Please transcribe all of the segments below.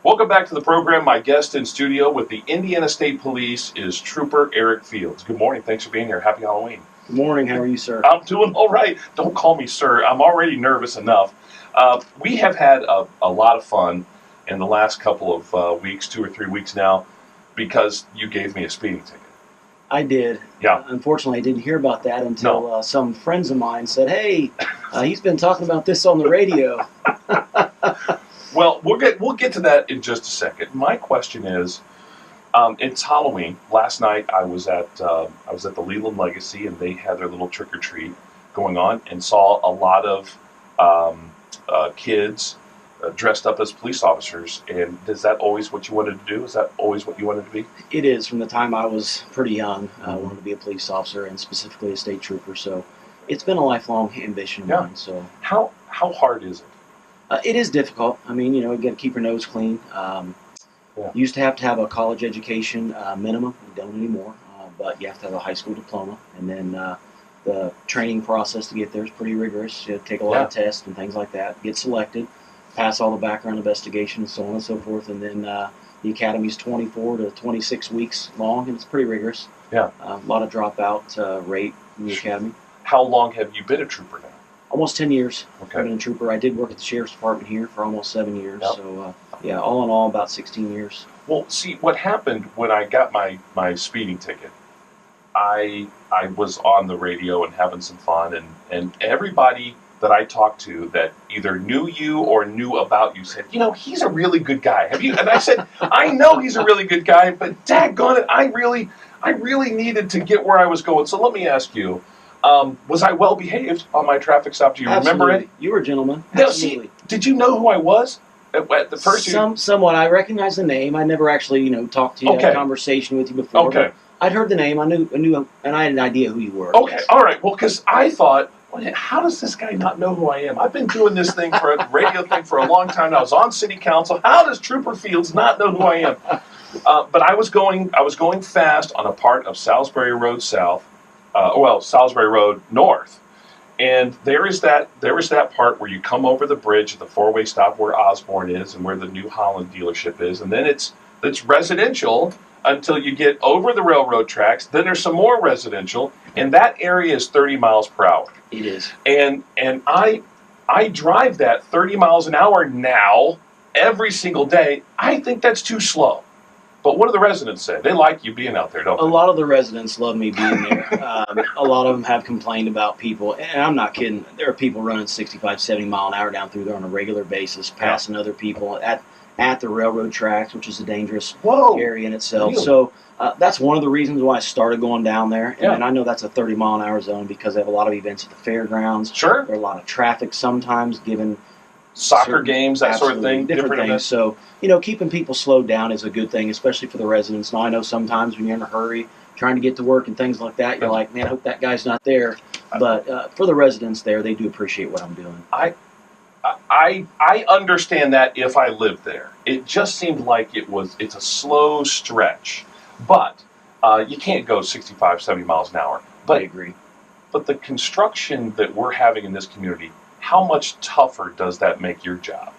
Welcome back to the program. My guest in studio with the Indiana State Police is Trooper Eric Fields. Good morning. Thanks for being here. Happy Halloween. Good morning. How are you, sir? I'm doing all right. Don't call me sir. I'm already nervous enough. We have had a lot of fun in the last couple of weeks, 2 or 3 weeks now, because you gave me a speeding ticket. I did. Yeah. Unfortunately, I didn't hear about that until some friends of mine said, "Hey, he's been talking about this on the radio." Well, we'll get to that in just a second. My question is, it's Halloween. Last night I was at the Leland Legacy, and they had their little trick or treat going on, and saw a lot of kids dressed up as police officers. And is that always what you wanted to do? Is that always what you wanted to be? It is. From the time I was pretty young, I wanted to be a police officer, and specifically a state trooper. So it's been a lifelong ambition of mine. So how hard is it? It is difficult. I mean, you got to keep your nose clean. Used to have a college education minimum. We don't anymore, but you have to have a high school diploma. And then the training process to get there is pretty rigorous. You have to take a lot of tests and things like that. Get selected, pass all the background investigation and so on and so forth. And then the academy's 24 to 26 weeks long, and it's pretty rigorous. Yeah. A lot of dropout rate in the academy. How long have you been a trooper now? Almost 10 years. Okay. I've been a trooper. I did work at the Sheriff's Department here for almost 7 years. Yep. So, all in all, about 16 years. Well, see, what happened when I got my speeding ticket, I was on the radio and having some fun, and everybody that I talked to that either knew you or knew about you said, he's a really good guy. Have you? And I said, I know he's a really good guy, but daggone it, I really needed to get where I was going. So let me ask you, was I well behaved on my traffic stop? Do you remember it? You were a gentleman. No, see, did you know who I was at the first? Somewhat. I recognize the name. I never actually, talked to you, had a conversation with you before. Okay. I'd heard the name. I knew, and I had an idea who you were. Okay. All right. Well, because I thought, how does this guy not know who I am? I've been doing this thing for a radio thing for a long time now. I was on city council. How does Trooper Fields not know who I am? But I was going fast on a part of Salisbury Road South. Salisbury Road North, and there is that part where you come over the bridge at the four-way stop where Osborne is and where the New Holland dealership is, and then it's residential until you get over the railroad tracks. Then there's some more residential, and that area is 30 miles per hour. It is. And I drive that 30 miles an hour now every single day. I think that's too slow. But what do the residents say? They like you being out there, don't they? A lot of the residents love me being there. A lot of them have complained about people, and I'm not kidding. There are people running 65, 70 mile an hour down through there on a regular basis, passing other people at the railroad tracks, which is a dangerous area in itself. Really? So that's one of the reasons why I started going down there. And I know that's a 30 mile an hour zone because they have a lot of events at the fairgrounds. Sure. There are a lot of traffic sometimes, given soccer games, that sort of thing. Different things. So, keeping people slowed down is a good thing, especially for the residents. Now, I know sometimes when you're in a hurry, trying to get to work and things like that, you're like, man, I hope that guy's not there. But for the residents there, they do appreciate what I'm doing. I understand that if I lived there. It just seemed like it's a slow stretch. But you can't go 65, 70 miles an hour. But, I agree. But the construction that we're having in this community, how much tougher does that make your job?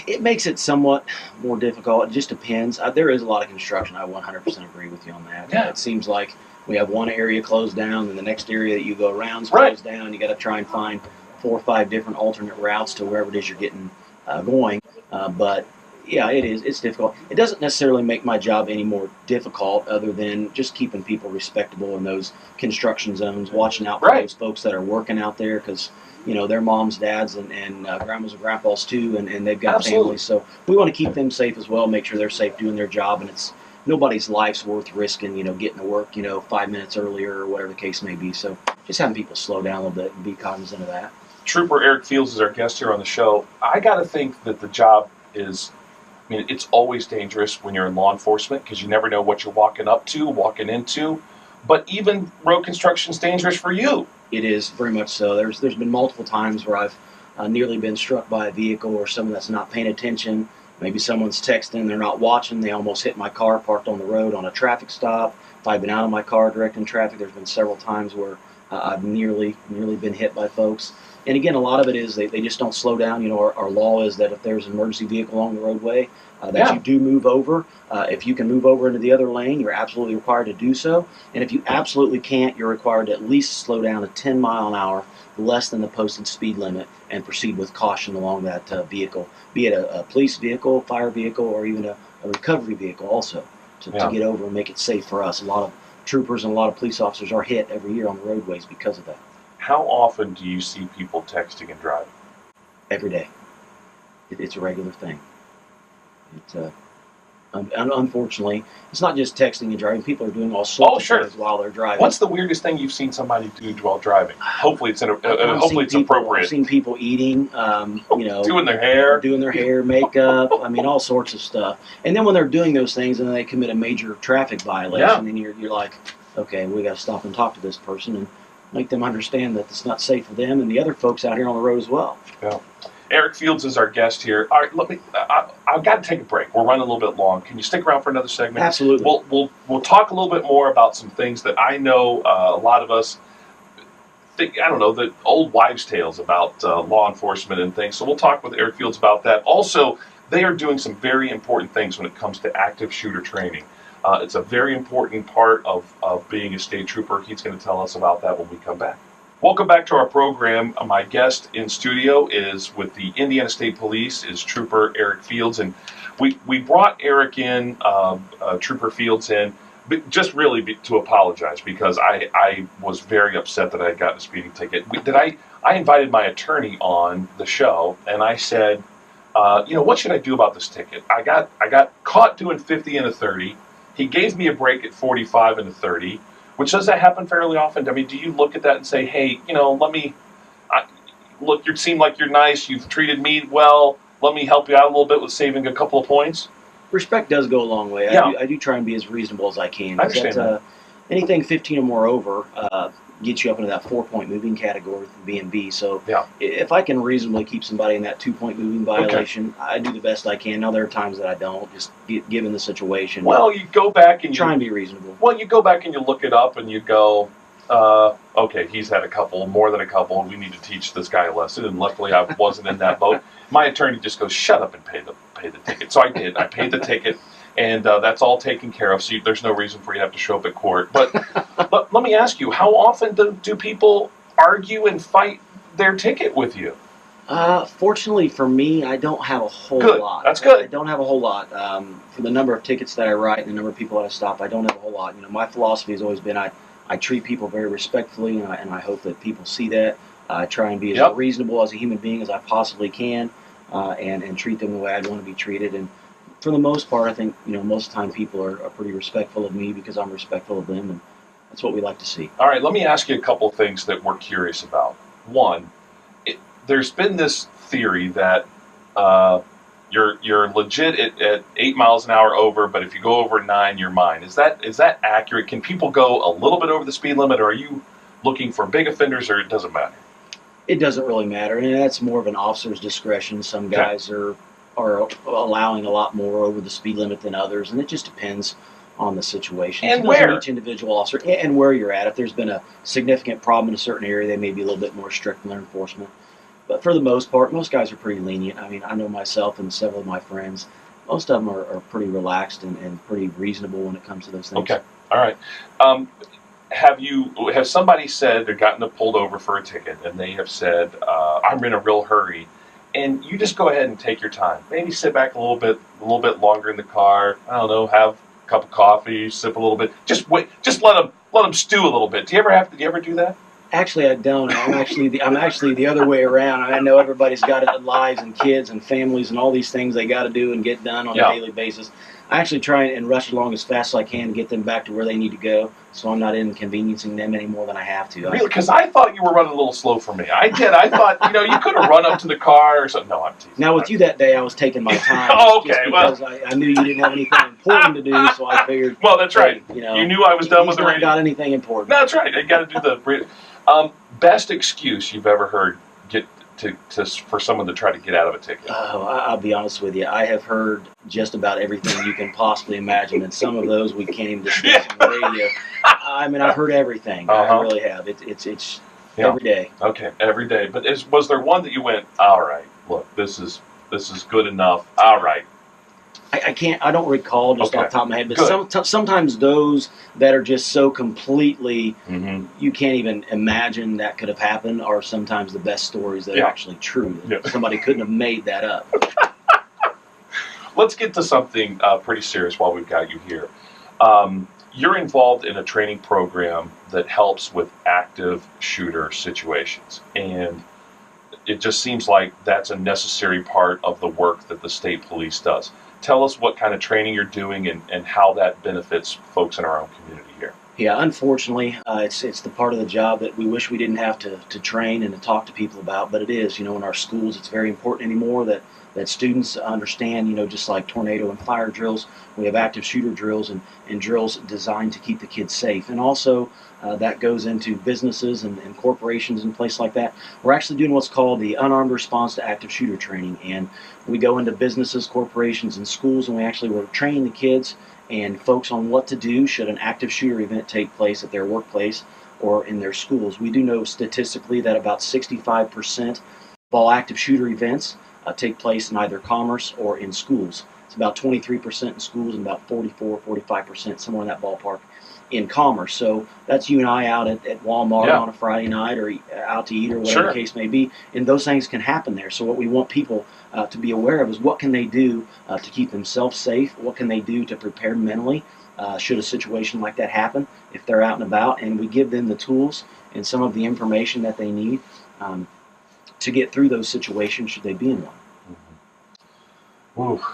It makes it somewhat more difficult. It just depends. There is a lot of construction. I 100% agree with you on that. Yeah. It seems like we have one area closed down, and the next area that you go around is closed down. You got to try and find 4 or 5 different alternate routes to wherever it is you're getting going. But yeah, it is. It's difficult. It doesn't necessarily make my job any more difficult, other than just keeping people respectable in those construction zones, watching out for those folks that are working out there, because they're moms, dads, and grandmas and grandpas too, and they've got families. So we want to keep them safe as well, make sure they're safe doing their job, and it's nobody's life's worth risking, getting to work, 5 minutes earlier or whatever the case may be. So just having people slow down a little bit and be cognizant of that. Trooper Eric Fields is our guest here on the show. I got to think that the job is, it's always dangerous when you're in law enforcement because you never know what you're walking into. But even road construction is dangerous for you. It is, very much so. There's been multiple times where I've nearly been struck by a vehicle or someone that's not paying attention. Maybe someone's texting, they're not watching, they almost hit my car parked on the road on a traffic stop. If I've been out of my car directing traffic, there's been several times where I've nearly been hit by folks. And again, a lot of it is they just don't slow down. Our law is that if there's an emergency vehicle along the roadway, that you do move over. If you can move over into the other lane, you're absolutely required to do so. And if you absolutely can't, you're required to at least slow down to 10 mile an hour, less than the posted speed limit, and proceed with caution along that vehicle, be it a police vehicle, fire vehicle, or even a recovery vehicle also, to get over and make it safe for us. A lot of troopers and a lot of police officers are hit every year on the roadways because of that. How often do you see people texting and driving? Every day. It's a regular thing. Unfortunately, it's not just texting and driving. People are doing all sorts of things while they're driving. What's the weirdest thing you've seen somebody do while driving? Hopefully it's appropriate. I've seen people eating, doing their hair, makeup. I mean, all sorts of stuff. And then when they're doing those things, and then they commit a major traffic violation, and you're like, okay, we got to stop and talk to this person and make them understand that it's not safe for them and the other folks out here on the road as well. Yeah. Eric Fields is our guest here. All right, I've got to take a break. We're running a little bit long. Can you stick around for another segment? Absolutely. We'll talk a little bit more about some things that I know a lot of us think, I don't know, the old wives' tales about law enforcement and things. So we'll talk with Eric Fields about that. Also, they are doing some very important things when it comes to active shooter training. It's a very important part of being a state trooper. He's going to tell us about that when we come back. Welcome back to our program. My guest in studio is with the Indiana State Police, is Trooper Eric Fields. And we brought Eric in, Trooper Fields in, just really to apologize because I was very upset that I had gotten a speeding ticket. I invited my attorney on the show, and I said, what should I do about this ticket? I got caught doing 50 and a 30. He gave me a break at 45 and a 30. Which, does that happen fairly often? I mean, do you look at that and say, hey, look, you seem like you're nice, you've treated me well, let me help you out a little bit with saving a couple of points? Respect does go a long way. Yeah. I do try and be as reasonable as I can. I understand that. Anything 15 or more over gets you up into that 4-point moving category from B&B. So if I can reasonably keep somebody in that 2-point moving violation, I do the best I can. Now there are times that I don't, just given the situation. Well, you go back and try and be reasonable. Well, you go back and you look it up and you go, okay, he's had more than a couple. We need to teach this guy a lesson. And luckily, I wasn't in that boat. My attorney just goes, shut up and pay the ticket. So I did. I paid the ticket. And that's all taken care of, so there's no reason for you to have to show up at court. But let me ask you, how often do people argue and fight their ticket with you? Fortunately for me, I don't have a whole lot. That's good. I don't have a whole lot. For the number of tickets that I write and the number of people that I stop, I don't have a whole lot. My philosophy has always been I treat people very respectfully, and I hope that people see that. I try and be as reasonable as a human being as I possibly can, and treat them the way I'd want to be treated. And for the most part, I think, most of the time people are pretty respectful of me because I'm respectful of them, and that's what we like to see. All right, let me ask you a couple of things that we're curious about. One, there's been this theory that you're legit at 8 miles an hour over, but if you go over 9, you're mine. Is that accurate? Can people go a little bit over the speed limit, or are you looking for big offenders, or it doesn't matter? It doesn't really matter, and that's more of an officer's discretion. Some guys are allowing a lot more over the speed limit than others, and it just depends on the situation. And where? Each individual officer and where you're at. If there's been a significant problem in a certain area, they may be a little bit more strict in their enforcement. But for the most part, most guys are pretty lenient. I mean, I know myself and several of my friends, most of them are pretty relaxed and pretty reasonable when it comes to those things. Okay, all right. Have somebody said they've gotten pulled over for a ticket, and they have said, I'm in a real hurry, and you just go ahead and take your time. Maybe sit back a little bit longer in the car. I don't know, have a cup of coffee, sip a little bit. Just wait. Just let them stew a little bit. Do you ever do that? Actually, I don't. I'm actually the other way around. I know everybody's got lives and kids and families and all these things they got to do and get done on a daily basis. I actually try and rush along as fast as I can to get them back to where they need to go, so I'm not inconveniencing them any more than I have to. Really? Because I thought you were running a little slow for me. I did. I thought, you could have run up to the car or something. No, I'm teasing. Now, with you that day, I was taking my time. Okay. Because I knew you didn't have anything important to do, so I figured. Well, that's right. Hey, you knew I was done with the radio. Not got anything important. No, that's right. I got to do the best excuse you've ever heard for someone to try to get out of a ticket. Oh, I'll be honest with you. I have heard just about everything you can possibly imagine, and some of those we can't even discuss on the radio. I mean, I've heard everything. I really have. It's Yeah. every day. Okay, every day. But was there one that you went, all right, look, this is good enough. All right. I don't recall just Okay. off the top of my head, but Good. sometimes those that are just so completely Mm-hmm. you can't even imagine that could have happened are sometimes the best stories that Yeah. are actually true. Yeah. Somebody couldn't have made that up. Let's get to something pretty serious while we've got you here. You're involved in a training program that helps with active shooter situations, and it just seems like that's a necessary part of the work that the state police does. Tell us what kind of training you're doing and how that benefits folks in our own community here. Yeah, unfortunately, it's the part of the job that we wish we didn't have to train and to talk to people about, but it is. You know, in our schools, it's very important anymore that students understand. You know, just like tornado and fire drills, we have active shooter drills and drills designed to keep the kids safe, and also that goes into businesses and corporations and places like that. We're actually doing what's called the unarmed response to active shooter training, and we go into businesses, corporations, and schools, and we're training the kids and folks on what to do should an active shooter event take place at their workplace or in their schools. We do know statistically that about 65% of all active shooter events take place in either commerce or in schools. It's about 23% in schools and about 45%, somewhere in that ballpark, in commerce. So that's you and I out at Walmart Yeah. on a Friday night or out to eat or whatever Sure. the case may be, and those things can happen there. So what we want people to be aware of is what can they do to keep themselves safe, what can they do to prepare mentally should a situation like that happen if they're out and about, and we give them the tools and some of the information that they need to get through those situations should they be in one. Ooh,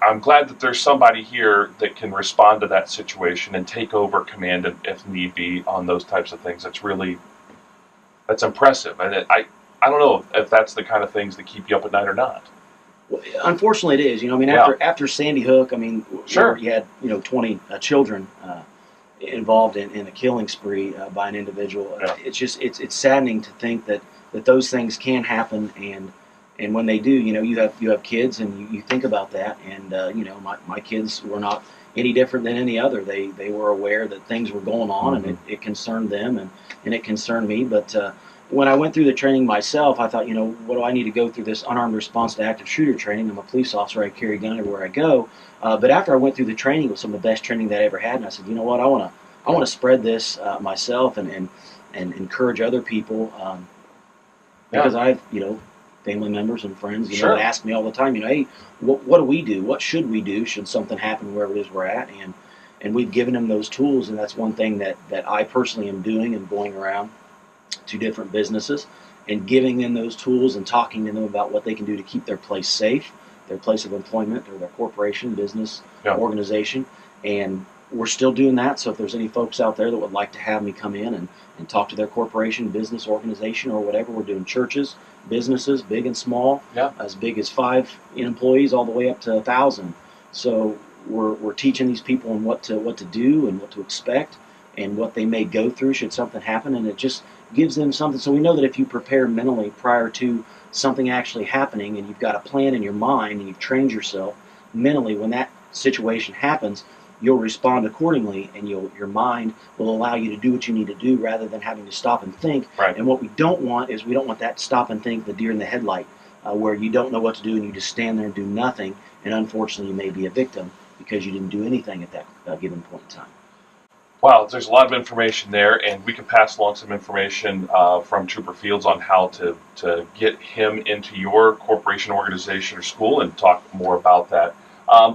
I'm glad that there's somebody here that can respond to that situation and take over command if need be on those types of things. That's impressive. And I don't know if that's the kind of things that keep you up at night or not. Well, unfortunately, it is. You know, I mean, Yeah. after Sandy Hook, I mean, Sure. you had 20 children involved in a killing spree by an individual. Yeah. It's saddening to think that those things can happen, and when they do, you know, you have kids, and you think about that, and you know, my kids were not any different than any other. They were aware that things were going on, Mm-hmm. and it concerned them, and it concerned me, but. When I went through the training myself, I thought, you know, what do I need to go through this unarmed response to active shooter training? I'm a police officer. I carry a gun everywhere I go. But after I went through the training, it was some of the best training that I ever had. And I said, you know what, I want to spread this myself and encourage other people because I've, you know, family members and friends, you know, Sure. that ask me all the time, you know, hey, what do we do? What should we do should something happen wherever it is we're at? And we've given them those tools, and that's one thing that I personally am doing and going around to different businesses and giving them those tools and talking to them about what they can do to keep their place safe, their place of employment or their corporation, business, Yeah. organization. And we're still doing that. So if there's any folks out there that would like to have me come in and talk to their corporation, business, organization, or whatever, we're doing churches, businesses, big and small, Yeah. as big as 5 employees all the way up to 1,000. So we're teaching these people on what to do and what to expect and what they may go through should something happen, and it just gives them something. So we know that if you prepare mentally prior to something actually happening, and you've got a plan in your mind, and you've trained yourself mentally, when that situation happens, you'll respond accordingly, and your mind will allow you to do what you need to do rather than having to stop and think. Right. And what we don't want is we don't want that stop and think, the deer in the headlight, where you don't know what to do and you just stand there and do nothing, and unfortunately you may be a victim because you didn't do anything at that given point in time. Wow, there's a lot of information there, and we can pass along some information from Trooper Fields on how to get him into your corporation, organization, or school, and talk more about that.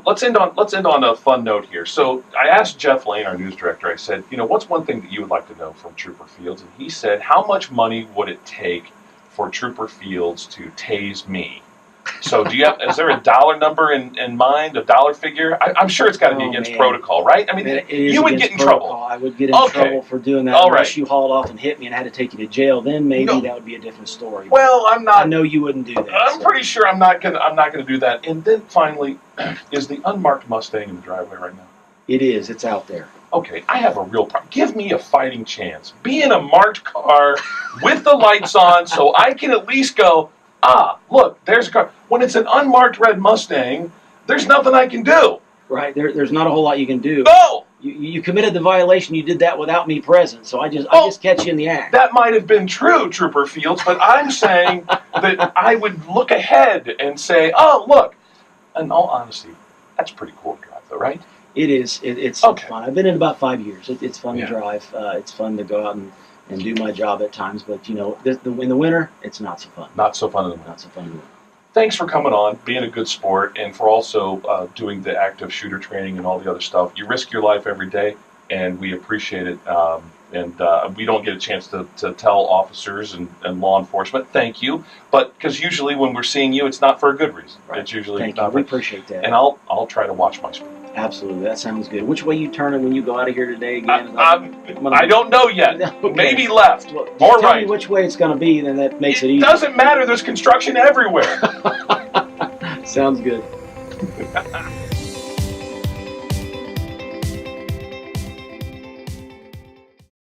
Let's end on a fun note here. So I asked Jeff Lane, our news director. I said, you know, what's one thing that you would like to know from Trooper Fields? And he said, how much money would it take for Trooper Fields to tase me? So is there a dollar number in mind, a dollar figure? I'm sure it's got to be against protocol, right? I mean, you would get in trouble. I would get in trouble for doing that unless you hauled off and hit me and had to take you to jail. Then maybe that would be a different story. Well, I'm not. I know you wouldn't do that. I'm pretty sure I'm not gonna do that. And then finally, is the unmarked Mustang in the driveway right now? It is. It's out there. Okay, I have a real problem. Give me a fighting chance. Be in a marked car with the lights on so I can at least go, look, there's a car. When it's an unmarked red Mustang, there's nothing I can do. Right. There's not a whole lot you can do. No! You committed the violation. You did that without me present. So I just catch you in the act. That might have been true, Trooper Fields, but I'm saying that I would look ahead and say, oh, look, in all honesty, that's a pretty cool drive, though, right? It is. It's Okay. fun. I've been in about 5 years. It's fun Yeah. to drive. It's fun to go out and do my job at times. But in the winter, it's not so fun. Not so fun in the winter. Not so fun in the winter. Thanks for coming on, being a good sport, and for also doing the active shooter training and all the other stuff. You risk your life every day, and we appreciate it. And we don't get a chance to tell officers and law enforcement, thank you. But because usually when we're seeing you, it's not for a good reason. Right. It's usually Thank you. not We for, appreciate that. and I'll try to watch my speed. Absolutely. That sounds good. Which way you turning when you go out of here today again? I don't know yet. Okay. Maybe left Well, or tell me right. which way it's going to be, then that makes it It easy. doesn't matter. There's construction everywhere. Sounds good.